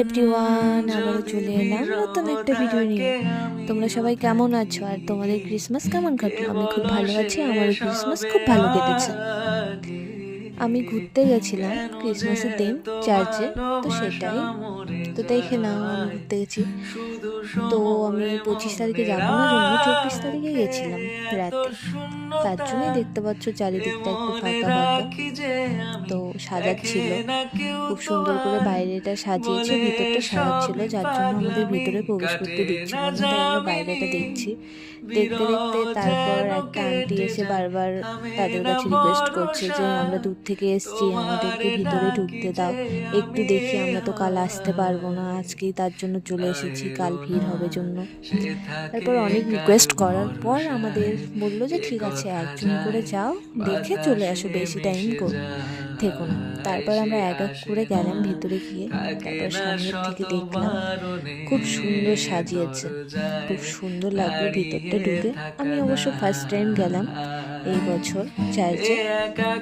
Everyone, আবারও চলে এলাম নতুন একটা ভিডিও নিয়ে। তোমরা সবাই কেমন আছো আর তোমাদের ক্রিসমাস কেমন কাটলো? আমি খুব ভালো আছি, আমারও ক্রিসমাস খুব ভালো কেটেছে। আমি ঘুরতে গেছিলাম ক্রিসমাসের দিন চার্চে, তো সেটাই তো দেখে নাও আমি ঘুরতে গেছি। তো আমি 25 তারিখে যাবো না জন্য 24 তারিখে গেছিলাম রাতে, তার জন্যই দেখতে পাচ্ছ চারিদিকটা একটু ফাঁকা ফাঁকা। তো সাজাচ্ছিল খুব সুন্দর করে, বাইরেটা সাজিয়েছে, ভিতরটা সাজাচ্ছিল, যার জন্য আমাদের ভিতরে প্রবেশ করতে দিচ্ছিল না, তাই আমরা বাইরেটা দেখছি। দেখতে দেখতে তারপর একটা আন্টি এসে বারবার তাদের কাছে রিকোয়েস্ট করছে যে আমরা দূর থেকে এসছি, আমাদেরকে ভিতরে ঢুকতে দাও, একটু দেখি, আমরা তো কাল আসতে পারবো না, আজকেই তার জন্য চলে এসেছি, কাল ভিড় হবে জন্য। তারপর অনেক রিকোয়েস্ট করার পর আমাদের বললো যে ঠিক আছে, একজন করে যাও, দেখে চলে আসো, বেশি টাইম থেকো না। তারপর আমরা এক এক করে গেলাম ভিতরে গিয়ে, তারপর সামনের থেকে দেখলাম খুব সুন্দর সাজিয়েছে, খুব সুন্দর লাগলো ভিতরটা ঢুকে। আমি অবশ্য ফার্স্ট টাইম গেলাম এই বছর চার্চে।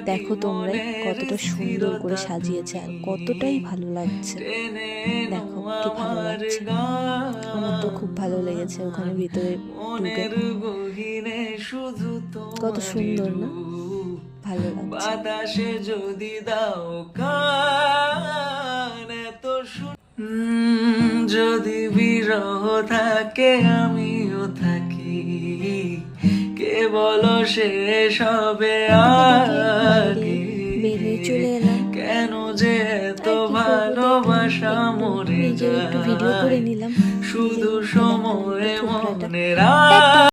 দেখো তোমরাই কতটা সুন্দর করে সাজিয়েছে আর কতটাই ভালো লাগছে, দেখো কি ভালো লাগছে, আমার তো খুব ভালো লেগেছে ওখানে ভিতরে ঢুকে, কত সুন্দর না, ভালো লাগছে। বাতাসে যদি দাও কান এত যদি বিরহ থাকে আমিও থাকি, কে বলো শেষ হবে আগে, বেরিয়ে চলে এলাম, কেন যে এত ভালোবাসা মরে নিজের একটু ভিডিও করে নিলাম, শুধু সময় মনে